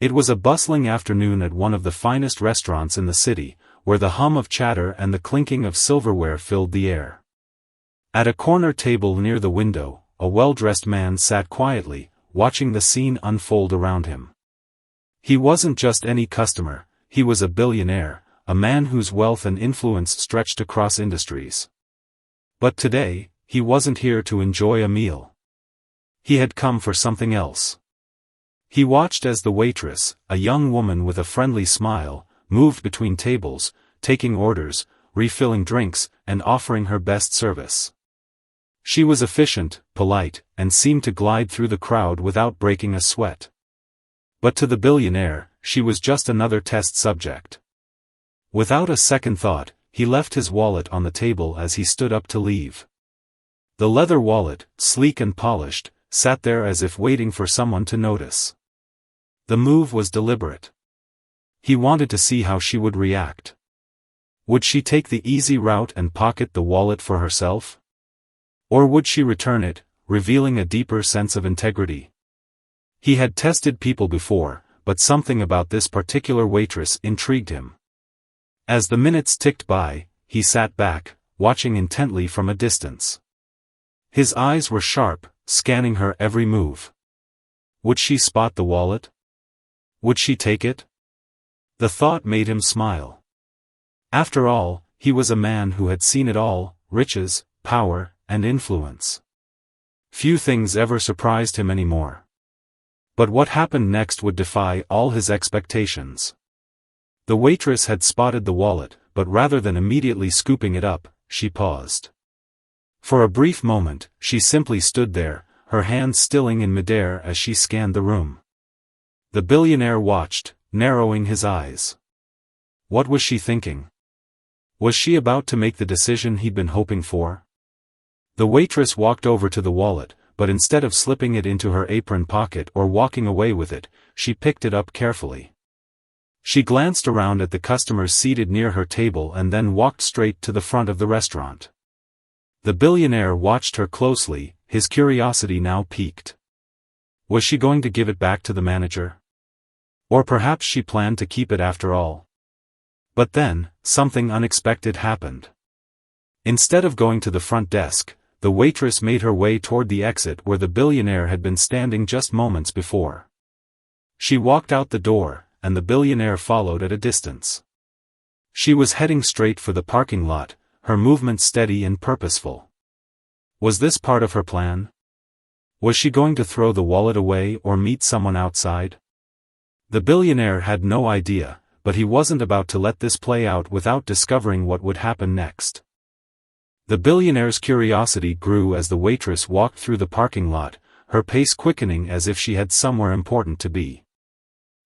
It was a bustling afternoon at one of the finest restaurants in the city, where the hum of chatter and the clinking of silverware filled the air. At a corner table near the window, a well-dressed man sat quietly, watching the scene unfold around him. He wasn't just any customer, he was a billionaire, a man whose wealth and influence stretched across industries. But today, he wasn't here to enjoy a meal. He had come for something else. He watched as the waitress, a young woman with a friendly smile, moved between tables, taking orders, refilling drinks, and offering her best service. She was efficient, polite, and seemed to glide through the crowd without breaking a sweat. But to the billionaire, she was just another test subject. Without a second thought, he left his wallet on the table as he stood up to leave. The leather wallet, sleek and polished, sat there as if waiting for someone to notice. The move was deliberate. He wanted to see how she would react. Would she take the easy route and pocket the wallet for herself? Or would she return it, revealing a deeper sense of integrity? He had tested people before, but something about this particular waitress intrigued him. As the minutes ticked by, he sat back, watching intently from a distance. His eyes were sharp, scanning her every move. Would she spot the wallet? Would she take it? The thought made him smile. After all, he was a man who had seen it all: riches, power, and influence. Few things ever surprised him anymore. But what happened next would defy all his expectations. The waitress had spotted the wallet, but rather than immediately scooping it up, she paused. For a brief moment, she simply stood there, her hands stilling in midair as she scanned the room. The billionaire watched, narrowing his eyes. What was she thinking? Was she about to make the decision he'd been hoping for? The waitress walked over to the wallet, but instead of slipping it into her apron pocket or walking away with it, she picked it up carefully. She glanced around at the customers seated near her table and then walked straight to the front of the restaurant. The billionaire watched her closely, his curiosity now piqued. Was she going to give it back to the manager? Or perhaps she planned to keep it after all. But then, something unexpected happened. Instead of going to the front desk, the waitress made her way toward the exit where the billionaire had been standing just moments before. She walked out the door, and the billionaire followed at a distance. She was heading straight for the parking lot, her movement steady and purposeful. Was this part of her plan? Was she going to throw the wallet away or meet someone outside? The billionaire had no idea, but he wasn't about to let this play out without discovering what would happen next. The billionaire's curiosity grew as the waitress walked through the parking lot, her pace quickening as if she had somewhere important to be.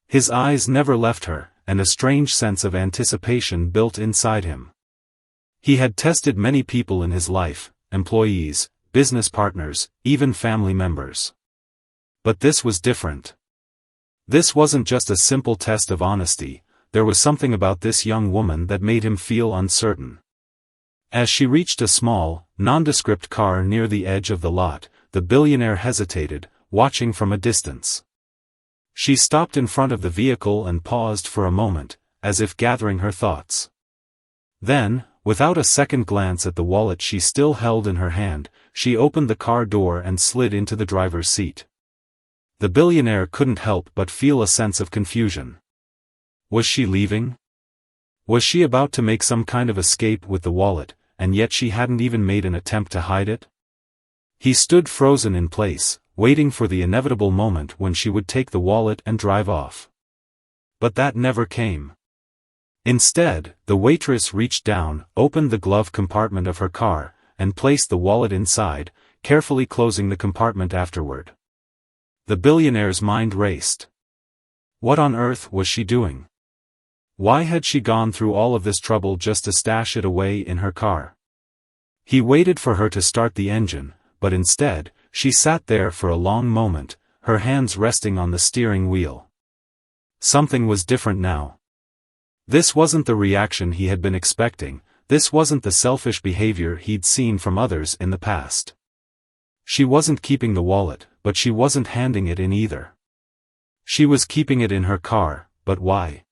His eyes never left her, and a strange sense of anticipation built inside him. He had tested many people in his life, employees, business partners, even family members. But this was different. This wasn't just a simple test of honesty, there was something about this young woman that made him feel uncertain. As she reached a small, nondescript car near the edge of the lot, the billionaire hesitated, watching from a distance. She stopped in front of the vehicle and paused for a moment, as if gathering her thoughts. Then, without a second glance at the wallet she still held in her hand, she opened the car door and slid into the driver's seat. The billionaire couldn't help but feel a sense of confusion. Was she leaving? Was she about to make some kind of escape with the wallet, and yet she hadn't even made an attempt to hide it? He stood frozen in place, waiting for the inevitable moment when she would take the wallet and drive off. But that never came. Instead, the waitress reached down, opened the glove compartment of her car, and placed the wallet inside, carefully closing the compartment afterward. The billionaire's mind raced. What on earth was she doing? Why had she gone through all of this trouble just to stash it away in her car? He waited for her to start the engine, but instead, she sat there for a long moment, her hands resting on the steering wheel. Something was different now. This wasn't the reaction he had been expecting, this wasn't the selfish behavior he'd seen from others in the past. She wasn't keeping the wallet, but she wasn't handing it in either. She was keeping it in her car, but why?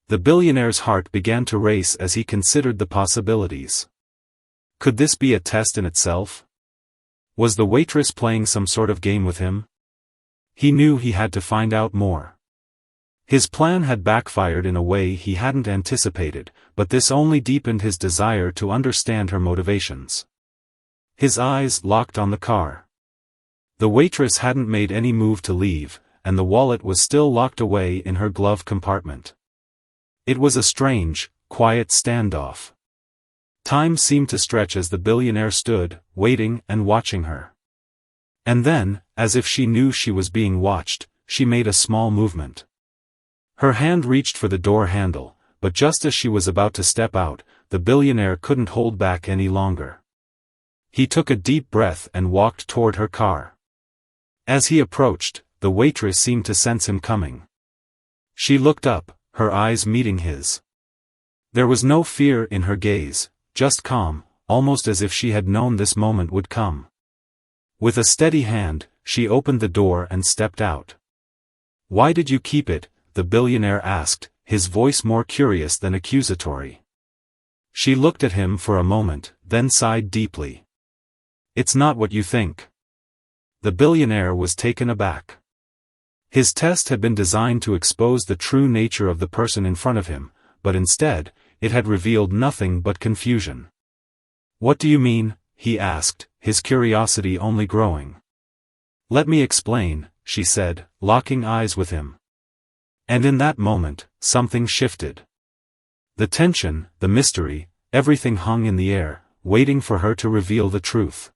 The billionaire's heart began to race as he considered the possibilities. Could this be a test in itself? Was the waitress playing some sort of game with him? He knew he had to find out more. His plan had backfired in a way he hadn't anticipated, but this only deepened his desire to understand her motivations. His eyes locked on the car. The waitress hadn't made any move to leave, and the wallet was still locked away in her glove compartment. It was a strange, quiet standoff. Time seemed to stretch as the billionaire stood, waiting and watching her. And then, as if she knew she was being watched, she made a small movement. Her hand reached for the door handle, but just as she was about to step out, the billionaire couldn't hold back any longer. He took a deep breath and walked toward her car. As he approached, the waitress seemed to sense him coming. She looked up, her eyes meeting his. There was no fear in her gaze, just calm, almost as if she had known this moment would come. With a steady hand, she opened the door and stepped out. "Why did you keep it?" the billionaire asked, his voice more curious than accusatory. She looked at him for a moment, then sighed deeply. "It's not what you think." The billionaire was taken aback. His test had been designed to expose the true nature of the person in front of him, but instead, it had revealed nothing but confusion. "What do you mean?" he asked, his curiosity only growing. "Let me explain," she said, locking eyes with him. And in that moment, something shifted. The tension, the mystery, everything hung in the air, waiting for her to reveal the truth.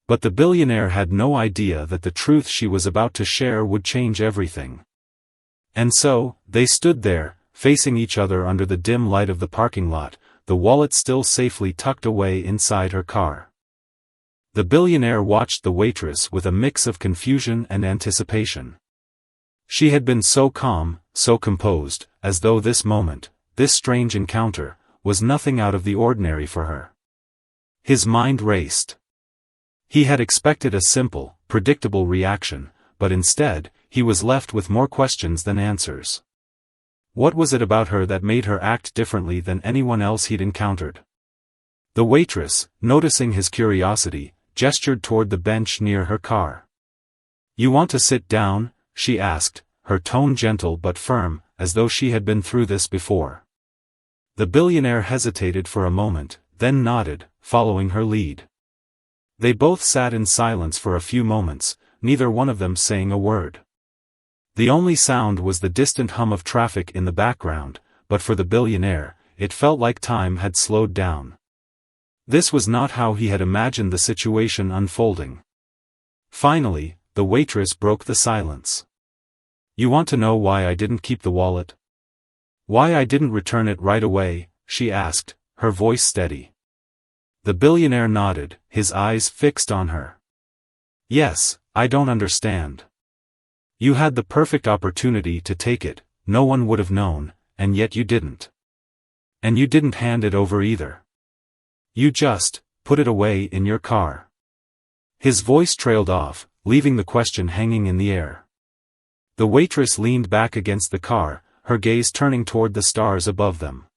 But the billionaire had no idea that the truth she was about to share would change everything. And so, they stood there, facing each other under the dim light of the parking lot, the wallet still safely tucked away inside her car. The billionaire watched the waitress with a mix of confusion and anticipation. She had been so calm, so composed, as though this moment, this strange encounter, was nothing out of the ordinary for her. His mind raced. He had expected a simple, predictable reaction, but instead, he was left with more questions than answers. What was it about her that made her act differently than anyone else he'd encountered? The waitress, noticing his curiosity, gestured toward the bench near her car. "You want to sit down?" she asked, her tone gentle but firm, as though she had been through this before. The billionaire hesitated for a moment, then nodded, following her lead. They both sat in silence for a few moments, neither one of them saying a word. The only sound was the distant hum of traffic in the background, but for the billionaire, it felt like time had slowed down. This was not how he had imagined the situation unfolding. Finally, the waitress broke the silence. "You want to know why I didn't keep the wallet? Why I didn't return it right away?" she asked, her voice steady. The billionaire nodded, his eyes fixed on her. "Yes, I don't understand. You had the perfect opportunity to take it, no one would have known, and yet you didn't. And you didn't hand it over either. You just put it away in your car." His voice trailed off, leaving the question hanging in the air. The waitress leaned back against the car, her gaze turning toward the stars above them.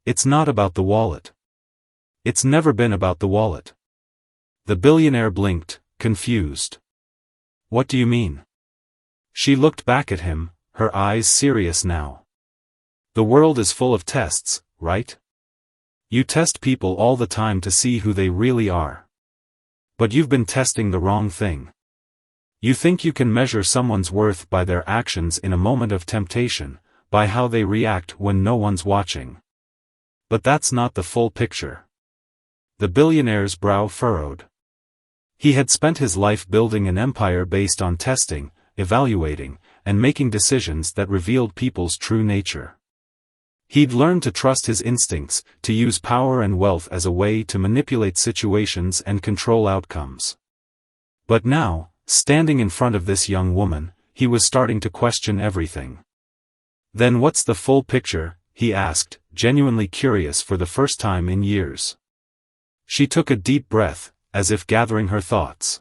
"It's not about the wallet. It's never been about the wallet." The billionaire blinked, confused. "What do you mean?" She looked back at him, her eyes serious now. "The world is full of tests, right? You test people all the time to see who they really are. But you've been testing the wrong thing. You think you can measure someone's worth by their actions in a moment of temptation, by how they react when no one's watching. But that's not the full picture." The billionaire's brow furrowed. He had spent his life building an empire based on testing, evaluating, and making decisions that revealed people's true nature. He'd learned to trust his instincts, to use power and wealth as a way to manipulate situations and control outcomes. But now, standing in front of this young woman, he was starting to question everything. "Then what's the full picture?" he asked, genuinely curious for the first time in years. She took a deep breath, as if gathering her thoughts.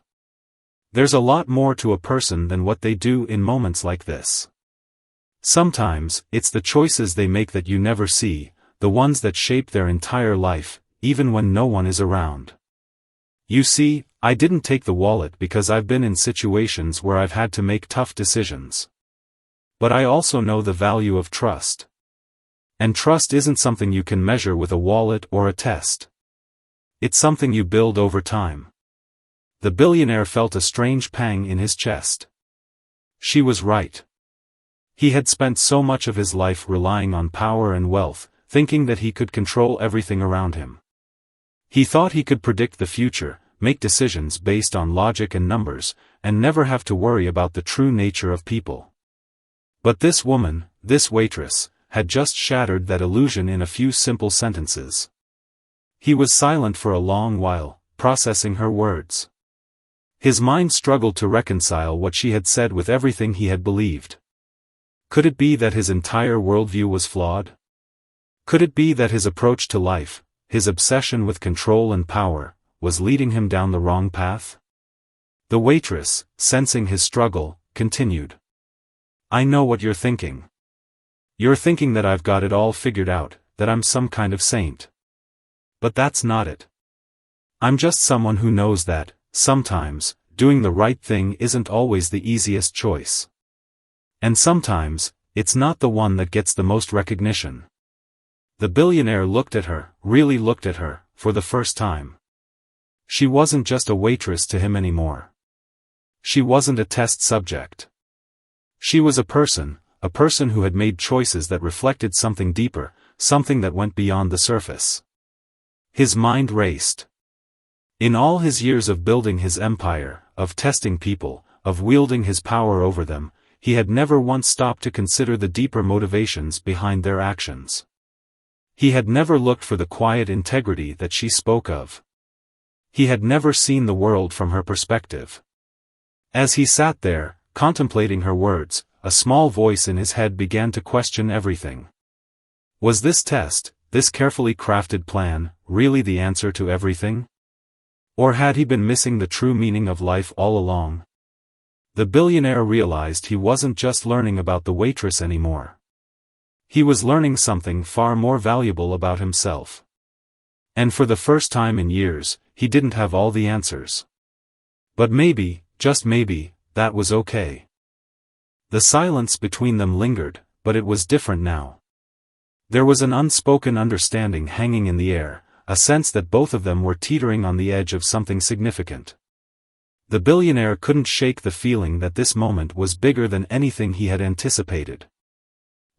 There's a lot more to a person than what they do in moments like this. Sometimes, it's the choices they make that you never see, the ones that shape their entire life, even when no one is around. You see, I didn't take the wallet because I've been in situations where I've had to make tough decisions. But I also know the value of trust. And trust isn't something you can measure with a wallet or a test. It's something you build over time. The billionaire felt a strange pang in his chest. She was right. He had spent so much of his life relying on power and wealth, thinking that he could control everything around him. He thought he could predict the future, make decisions based on logic and numbers, and never have to worry about the true nature of people. But this woman, this waitress, had just shattered that illusion in a few simple sentences. He was silent for a long while, processing her words. His mind struggled to reconcile what she had said with everything he had believed. Could it be that his entire worldview was flawed? Could it be that his approach to life, his obsession with control and power, was leading him down the wrong path? The waitress, sensing his struggle, continued. I know what you're thinking. You're thinking that I've got it all figured out, that I'm some kind of saint. But that's not it. I'm just someone who knows that, sometimes, doing the right thing isn't always the easiest choice. And sometimes, it's not the one that gets the most recognition. The billionaire looked at her, really looked at her, for the first time. She wasn't just a waitress to him anymore. She wasn't a test subject. She was a person who had made choices that reflected something deeper, something that went beyond the surface. His mind raced. In all his years of building his empire, of testing people, of wielding his power over them, he had never once stopped to consider the deeper motivations behind their actions. He had never looked for the quiet integrity that she spoke of. He had never seen the world from her perspective. As he sat there, contemplating her words, a small voice in his head began to question everything. Was this test, this carefully crafted plan, really the answer to everything? Or had he been missing the true meaning of life all along? The billionaire realized he wasn't just learning about the waitress anymore. He was learning something far more valuable about himself. And for the first time in years, he didn't have all the answers. But maybe, just maybe, that was okay. The silence between them lingered, but it was different now. There was an unspoken understanding hanging in the air, a sense that both of them were teetering on the edge of something significant. The billionaire couldn't shake the feeling that this moment was bigger than anything he had anticipated.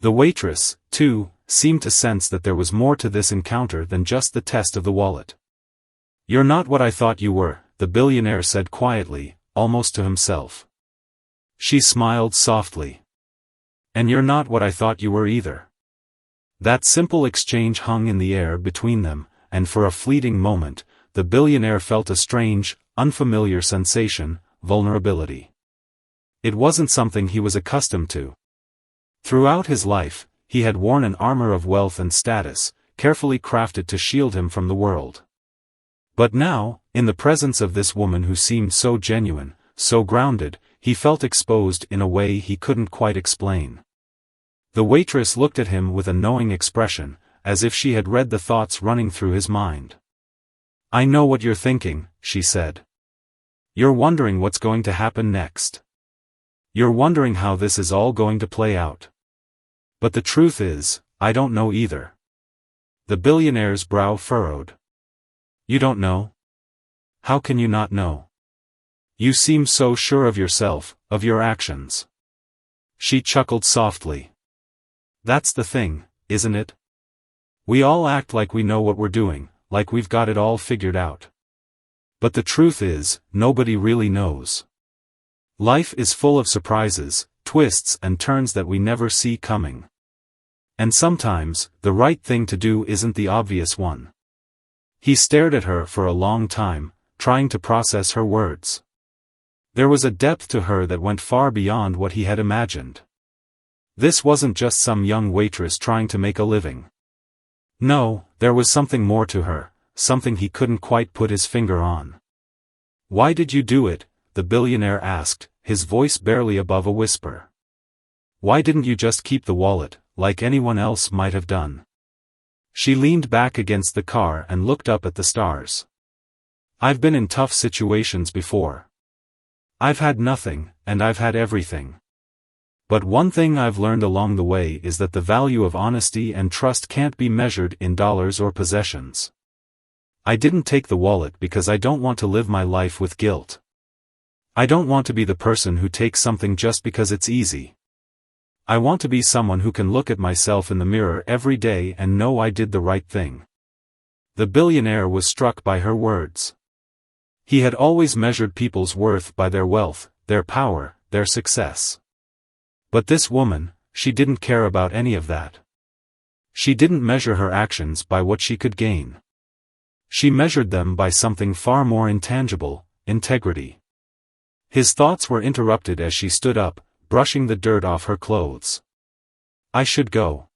The waitress, too, seemed to sense that there was more to this encounter than just the test of the wallet. You're not what I thought you were, the billionaire said quietly, almost to himself. She smiled softly. And you're not what I thought you were either. That simple exchange hung in the air between them, and for a fleeting moment, the billionaire felt a strange, unfamiliar sensation, vulnerability. It wasn't something he was accustomed to. Throughout his life, he had worn an armor of wealth and status, carefully crafted to shield him from the world. But now, in the presence of this woman who seemed so genuine, so grounded, he felt exposed in a way he couldn't quite explain. The waitress looked at him with a knowing expression, as if she had read the thoughts running through his mind. I know what you're thinking, she said. You're wondering what's going to happen next. You're wondering how this is all going to play out. But the truth is, I don't know either. The billionaire's brow furrowed. You don't know? How can you not know? You seem so sure of yourself, of your actions. She chuckled softly. That's the thing, isn't it? We all act like we know what we're doing, like we've got it all figured out. But the truth is, nobody really knows. Life is full of surprises, twists and turns that we never see coming. And sometimes, the right thing to do isn't the obvious one. He stared at her for a long time, trying to process her words. There was a depth to her that went far beyond what he had imagined. This wasn't just some young waitress trying to make a living. No, there was something more to her, something he couldn't quite put his finger on. Why did you do it? the billionaire asked, his voice barely above a whisper. Why didn't you just keep the wallet, like anyone else might have done? She leaned back against the car and looked up at the stars. I've been in tough situations before. I've had nothing, and I've had everything. But one thing I've learned along the way is that the value of honesty and trust can't be measured in dollars or possessions. I didn't take the wallet because I don't want to live my life with guilt. I don't want to be the person who takes something just because it's easy. I want to be someone who can look at myself in the mirror every day and know I did the right thing. The billionaire was struck by her words. He had always measured people's worth by their wealth, their power, their success. But this woman, she didn't care about any of that. She didn't measure her actions by what she could gain. She measured them by something far more intangible, integrity. His thoughts were interrupted as she stood up, brushing the dirt off her clothes. I should go.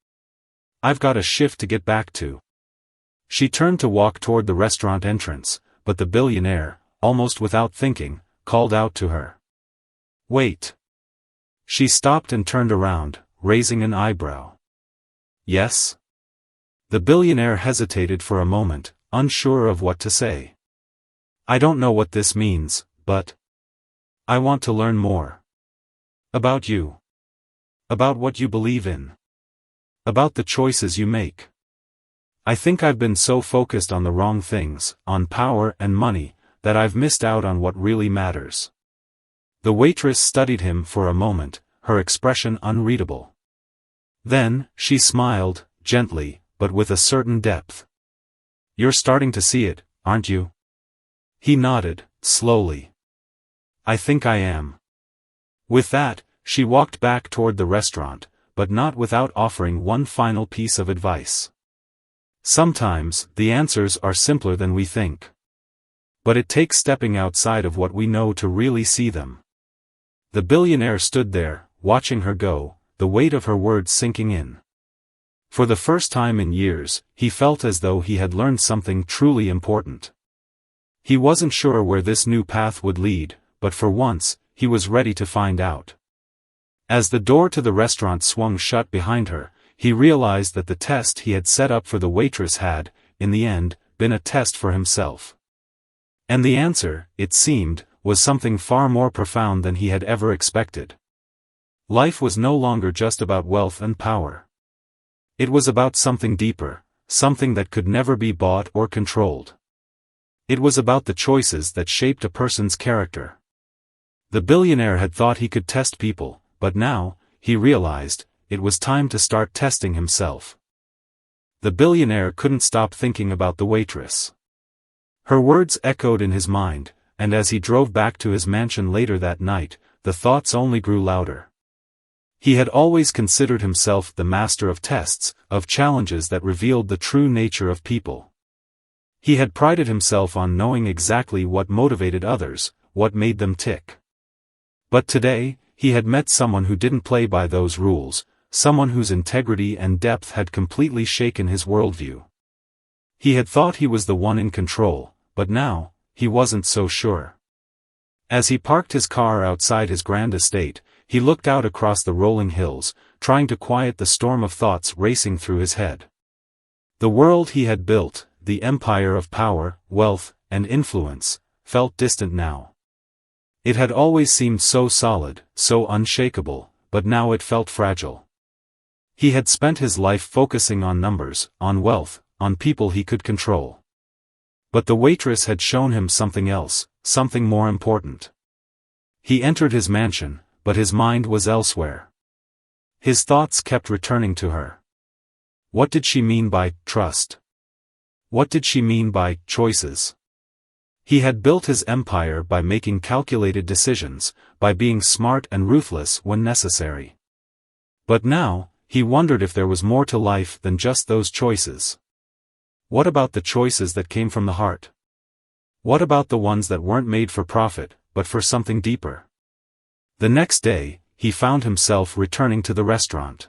I've got a shift to get back to. She turned to walk toward the restaurant entrance, but the billionaire, almost without thinking, called out to her. Wait. She stopped and turned around, raising an eyebrow. Yes? The billionaire hesitated for a moment, unsure of what to say. I don't know what this means, but I want to learn more. About you. About what you believe in. About the choices you make. I think I've been so focused on the wrong things, on power and money, that I've missed out on what really matters. The waitress studied him for a moment, her expression unreadable. Then, she smiled, gently, but with a certain depth. You're starting to see it, aren't you? He nodded, slowly. I think I am. With that, she walked back toward the restaurant, but not without offering one final piece of advice. Sometimes, the answers are simpler than we think. But it takes stepping outside of what we know to really see them. The billionaire stood there, watching her go, the weight of her words sinking in. For the first time in years, he felt as though he had learned something truly important. He wasn't sure where this new path would lead, but for once, he was ready to find out. As the door to the restaurant swung shut behind her, he realized that the test he had set up for the waitress had, in the end, been a test for himself. And the answer, it seemed, was something far more profound than he had ever expected. Life was no longer just about wealth and power. It was about something deeper, something that could never be bought or controlled. It was about the choices that shaped a person's character. The billionaire had thought he could test people, but now, he realized, it was time to start testing himself. The billionaire couldn't stop thinking about the waitress. Her words echoed in his mind, and as he drove back to his mansion later that night, the thoughts only grew louder. He had always considered himself the master of tests, of challenges that revealed the true nature of people. He had prided himself on knowing exactly what motivated others, what made them tick. But today, he had met someone who didn't play by those rules, someone whose integrity and depth had completely shaken his worldview. He had thought he was the one in control, but now, he wasn't so sure. As he parked his car outside his grand estate, he looked out across the rolling hills, trying to quiet the storm of thoughts racing through his head. The world he had built, the empire of power, wealth, and influence, felt distant now. It had always seemed so solid, so unshakable, but now it felt fragile. He had spent his life focusing on numbers, on wealth, on people he could control. But the waitress had shown him something else, something more important. He entered his mansion, but his mind was elsewhere. His thoughts kept returning to her. What did she mean by trust? What did she mean by choices? He had built his empire by making calculated decisions, by being smart and ruthless when necessary. But now, he wondered if there was more to life than just those choices. What about the choices that came from the heart? What about the ones that weren't made for profit, but for something deeper? The next day, he found himself returning to the restaurant.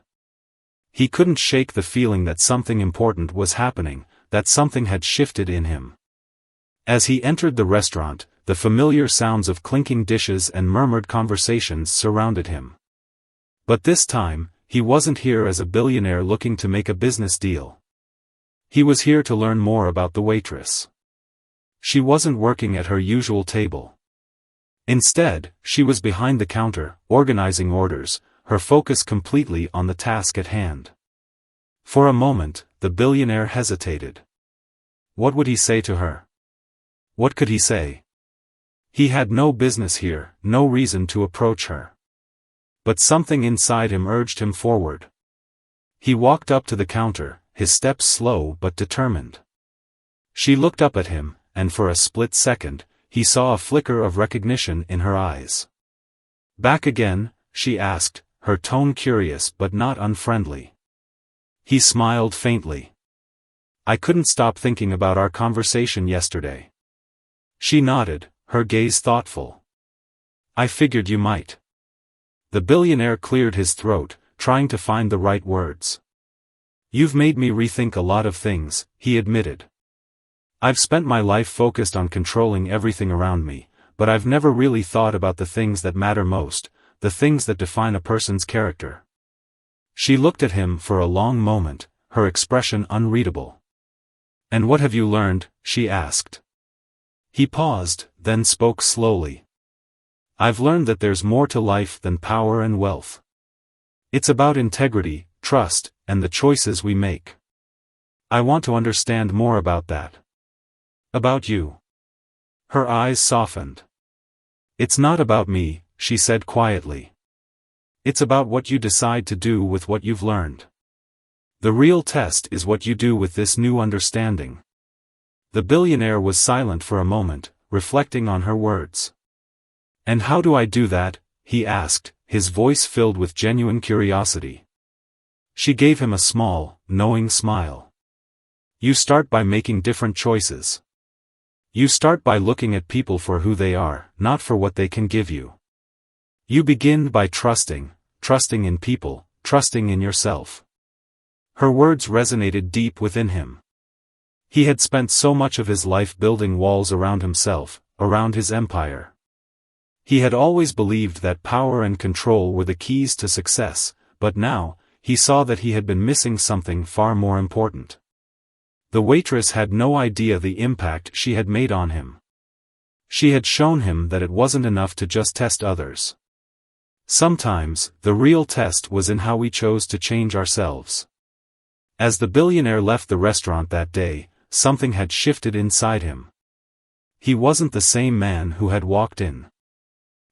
He couldn't shake the feeling that something important was happening, that something had shifted in him. As he entered the restaurant, the familiar sounds of clinking dishes and murmured conversations surrounded him. But this time, he wasn't here as a billionaire looking to make a business deal. He was here to learn more about the waitress. She wasn't working at her usual table. Instead, she was behind the counter, organizing orders, her focus completely on the task at hand. For a moment, the billionaire hesitated. What would he say to her? What could he say? He had no business here, no reason to approach her. But something inside him urged him forward. He walked up to the counter, his steps slow but determined. She looked up at him, and for a split second, he saw a flicker of recognition in her eyes. "Back again?" she asked, her tone curious but not unfriendly. He smiled faintly. "I couldn't stop thinking about our conversation yesterday." She nodded, her gaze thoughtful. "I figured you might." The billionaire cleared his throat, trying to find the right words. "You've made me rethink a lot of things," he admitted. "I've spent my life focused on controlling everything around me, but I've never really thought about the things that matter most, the things that define a person's character." She looked at him for a long moment, her expression unreadable. "And what have you learned?" she asked. He paused, then spoke slowly. "I've learned that there's more to life than power and wealth. It's about integrity, trust, and the choices we make. I want to understand more about that." "About you?" Her eyes softened. "It's not about me," she said quietly. "It's about what you decide to do with what you've learned. The real test is what you do with this new understanding." The billionaire was silent for a moment, reflecting on her words. "And how do I do that?" he asked, his voice filled with genuine curiosity. She gave him a small, knowing smile. "You start by making different choices. You start by looking at people for who they are, not for what they can give you. You begin by trusting in people, trusting in yourself." Her words resonated deep within him. He had spent so much of his life building walls around himself, around his empire. He had always believed that power and control were the keys to success, but now, he saw that he had been missing something far more important. The waitress had no idea the impact she had made on him. She had shown him that it wasn't enough to just test others. Sometimes, the real test was in how we chose to change ourselves. As the billionaire left the restaurant that day, something had shifted inside him. He wasn't the same man who had walked in.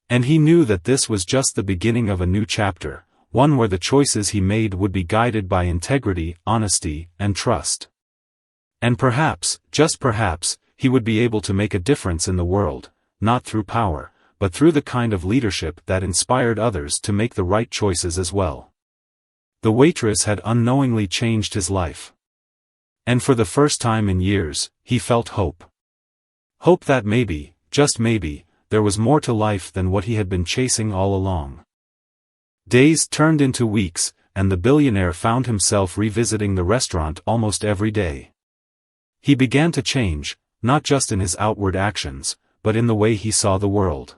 And he knew that this was just the beginning of a new chapter, one where the choices he made would be guided by integrity, honesty, and trust. And perhaps, just perhaps, he would be able to make a difference in the world, not through power, but through the kind of leadership that inspired others to make the right choices as well. The waitress had unknowingly changed his life. And for the first time in years, he felt hope. Hope that maybe, just maybe, there was more to life than what he had been chasing all along. Days turned into weeks, and the billionaire found himself revisiting the restaurant almost every day. He began to change, not just in his outward actions, but in the way he saw the world.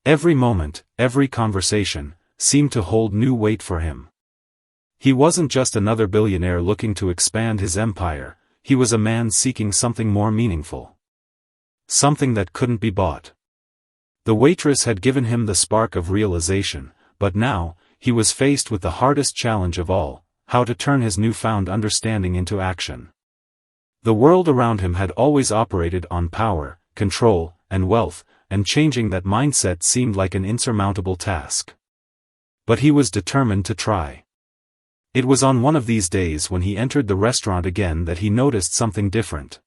Every moment, every conversation, seemed to hold new weight for him. He wasn't just another billionaire looking to expand his empire, he was a man seeking something more meaningful. Something that couldn't be bought. The waitress had given him the spark of realization, but now, he was faced with the hardest challenge of all, how to turn his newfound understanding into action. The world around him had always operated on power, control, and wealth, and changing that mindset seemed like an insurmountable task. But he was determined to try. It was on one of these days when he entered the restaurant again that he noticed something different.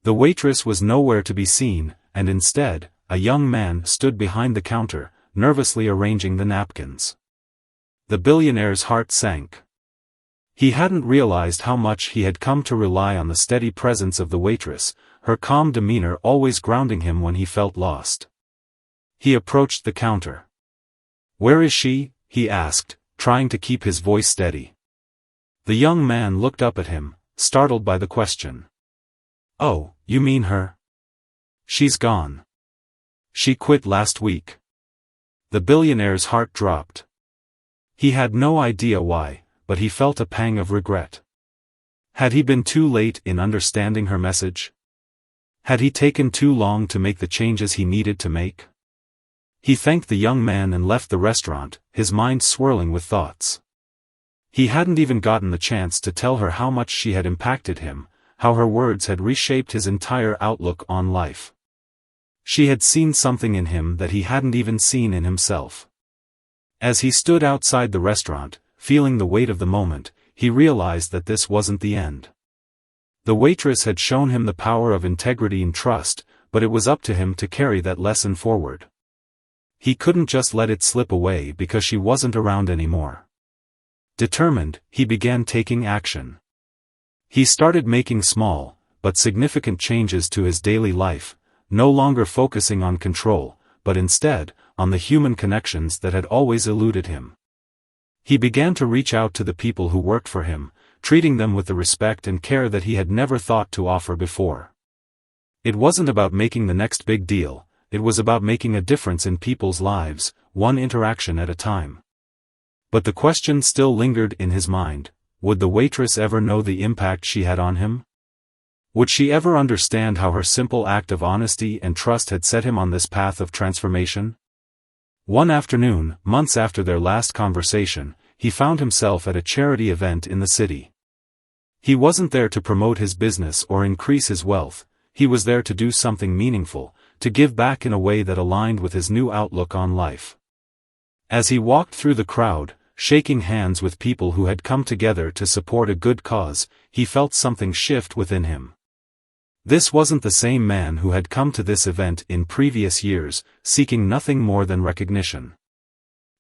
The waitress was nowhere to be seen, and instead, a young man stood behind the counter, nervously arranging the napkins. The billionaire's heart sank. He hadn't realized how much he had come to rely on the steady presence of the waitress, her calm demeanor always grounding him when he felt lost. He approached the counter. "Where is she?" he asked, trying to keep his voice steady. The young man looked up at him, startled by the question. "Oh, you mean her? She's gone." She quit last week. The billionaire's heart dropped. He had no idea why, but he felt a pang of regret. Had he been too late in understanding her message? Had he taken too long to make the changes he needed to make? He thanked the young man and left the restaurant, his mind swirling with thoughts. He hadn't even gotten the chance to tell her how much she had impacted him, how her words had reshaped his entire outlook on life. She had seen something in him that he hadn't even seen in himself. As he stood outside the restaurant, feeling the weight of the moment, he realized that this wasn't the end. The waitress had shown him the power of integrity and trust, but it was up to him to carry that lesson forward. He couldn't just let it slip away because she wasn't around anymore. Determined, he began taking action. He started making small, but significant changes to his daily life, no longer focusing on control, but instead, on the human connections that had always eluded him. He began to reach out to the people who worked for him, treating them with the respect and care that he had never thought to offer before. It wasn't about making the next big deal, it was about making a difference in people's lives, one interaction at a time. But the question still lingered in his mind: would the waitress ever know the impact she had on him? Would she ever understand how her simple act of honesty and trust had set him on this path of transformation? One afternoon, months after their last conversation, he found himself at a charity event in the city. He wasn't there to promote his business or increase his wealth, he was there to do something meaningful, to give back in a way that aligned with his new outlook on life. As he walked through the crowd, shaking hands with people who had come together to support a good cause, he felt something shift within him. This wasn't the same man who had come to this event in previous years, seeking nothing more than recognition.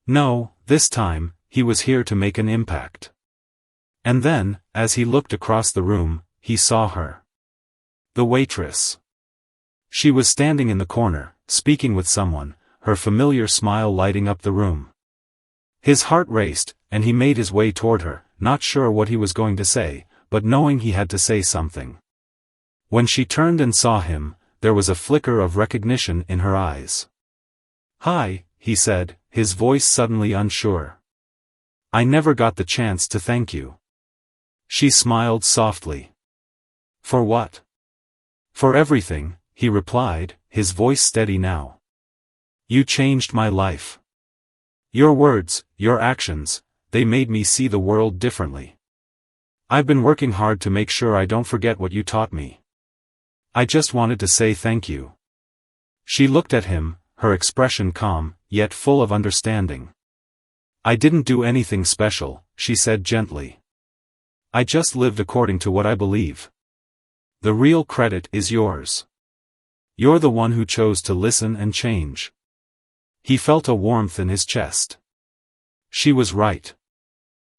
No, this time, he was here to make an impact. And then, as he looked across the room, he saw her. The waitress. She was standing in the corner, speaking with someone, her familiar smile lighting up the room. His heart raced, and he made his way toward her, not sure what he was going to say, but knowing he had to say something. When she turned and saw him, there was a flicker of recognition in her eyes. "Hi," he said, his voice suddenly unsure. "I never got the chance to thank you." She smiled softly. "For what?" "For everything," he replied, his voice steady now. "You changed my life. Your words, your actions, they made me see the world differently. I've been working hard to make sure I don't forget what you taught me. I just wanted to say thank you." She looked at him, her expression calm, yet full of understanding. "I didn't do anything special," she said gently. "I just lived according to what I believe. The real credit is yours. You're the one who chose to listen and change." He felt a warmth in his chest. She was right.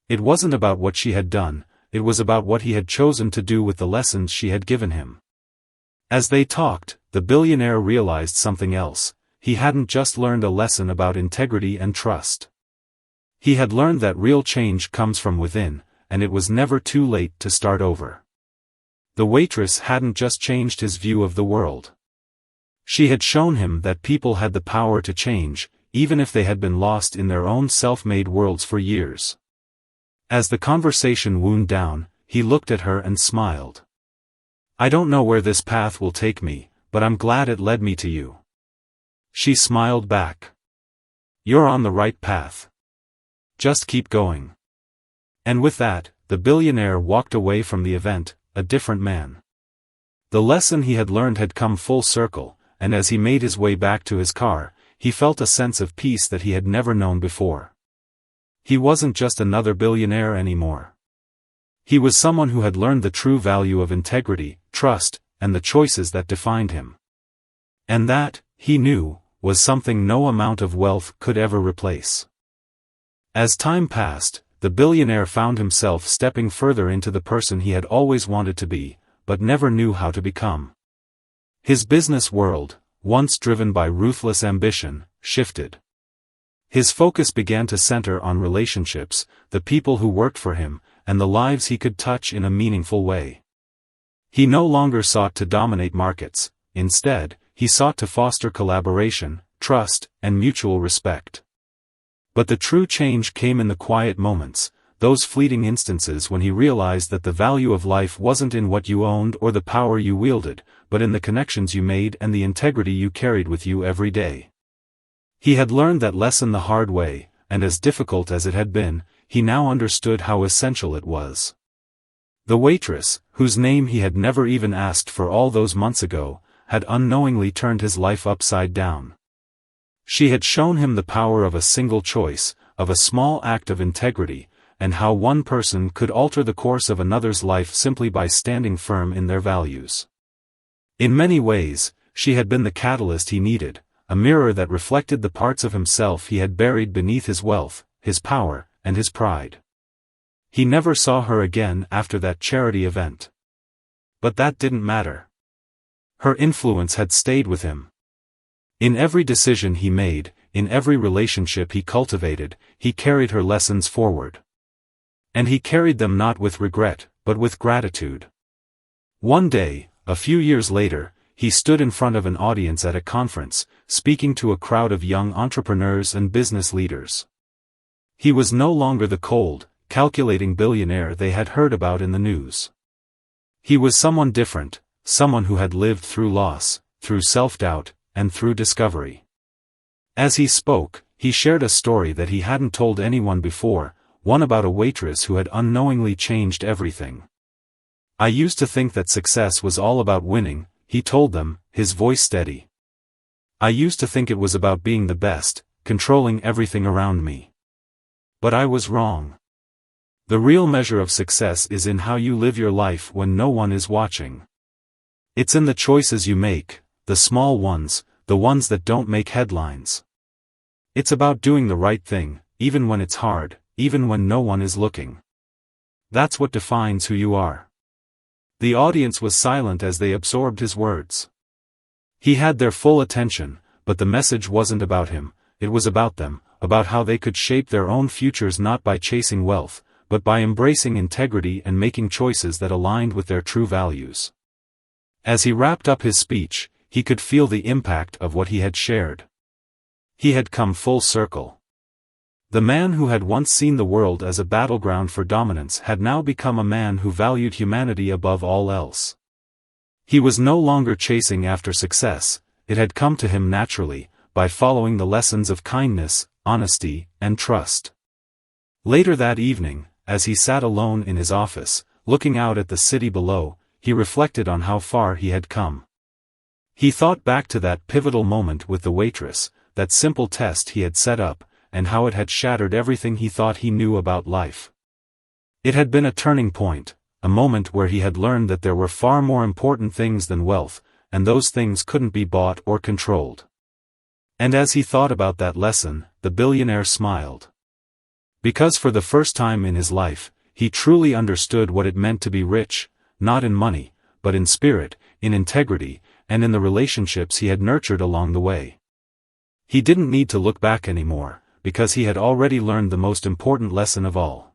It wasn't about what she had done, it was about what he had chosen to do with the lessons she had given him. As they talked, the billionaire realized something else. He hadn't just learned a lesson about integrity and trust. He had learned that real change comes from within, and it was never too late to start over. The waitress hadn't just changed his view of the world. She had shown him that people had the power to change, even if they had been lost in their own self-made worlds for years. As the conversation wound down, he looked at her and smiled. "I don't know where this path will take me, but I'm glad it led me to you." She smiled back. "You're on the right path. Just keep going." And with that, the billionaire walked away from the event, a different man. The lesson he had learned had come full circle, and as he made his way back to his car, he felt a sense of peace that he had never known before. He wasn't just another billionaire anymore. He was someone who had learned the true value of integrity, trust, and the choices that defined him. And that, he knew, was something no amount of wealth could ever replace. As time passed, the billionaire found himself stepping further into the person he had always wanted to be, but never knew how to become. His business world, once driven by ruthless ambition, shifted. His focus began to center on relationships, the people who worked for him, and the lives he could touch in a meaningful way. He no longer sought to dominate markets, instead, he sought to foster collaboration, trust, and mutual respect. But the true change came in the quiet moments, those fleeting instances when he realized that the value of life wasn't in what you owned or the power you wielded, but in the connections you made and the integrity you carried with you every day. He had learned that lesson the hard way, and as difficult as it had been, he now understood how essential it was. The waitress, whose name he had never even asked for all those months ago, had unknowingly turned his life upside down. She had shown him the power of a single choice, of a small act of integrity, and how one person could alter the course of another's life simply by standing firm in their values. In many ways, she had been the catalyst he needed, a mirror that reflected the parts of himself he had buried beneath his wealth, his power, and his pride. He never saw her again after that charity event. But that didn't matter. Her influence had stayed with him. In every decision he made, in every relationship he cultivated, he carried her lessons forward. And he carried them not with regret, but with gratitude. One day, a few years later, he stood in front of an audience at a conference, speaking to a crowd of young entrepreneurs and business leaders. He was no longer the cold, calculating billionaire they had heard about in the news. He was someone different, someone who had lived through loss, through self-doubt, and through discovery. As he spoke, he shared a story that he hadn't told anyone before, one about a waitress who had unknowingly changed everything. "I used to think that success was all about winning," he told them, his voice steady. "I used to think it was about being the best, controlling everything around me. But I was wrong. The real measure of success is in how you live your life when no one is watching. It's in the choices you make, the small ones, the ones that don't make headlines. It's about doing the right thing, even when it's hard, even when no one is looking. That's what defines who you are." The audience was silent as they absorbed his words. He had their full attention, but the message wasn't about him, it was about them, about how they could shape their own futures not by chasing wealth, but by embracing integrity and making choices that aligned with their true values. As he wrapped up his speech, he could feel the impact of what he had shared. He had come full circle. The man who had once seen the world as a battleground for dominance had now become a man who valued humanity above all else. He was no longer chasing after success, it had come to him naturally, by following the lessons of kindness, honesty, and trust. Later that evening, as he sat alone in his office, looking out at the city below, he reflected on how far he had come. He thought back to that pivotal moment with the waitress, that simple test he had set up, and how it had shattered everything he thought he knew about life. It had been a turning point, a moment where he had learned that there were far more important things than wealth, and those things couldn't be bought or controlled. And as he thought about that lesson, the billionaire smiled. Because for the first time in his life, he truly understood what it meant to be rich, not in money, but in spirit, in integrity, and in the relationships he had nurtured along the way. He didn't need to look back anymore, because he had already learned the most important lesson of all.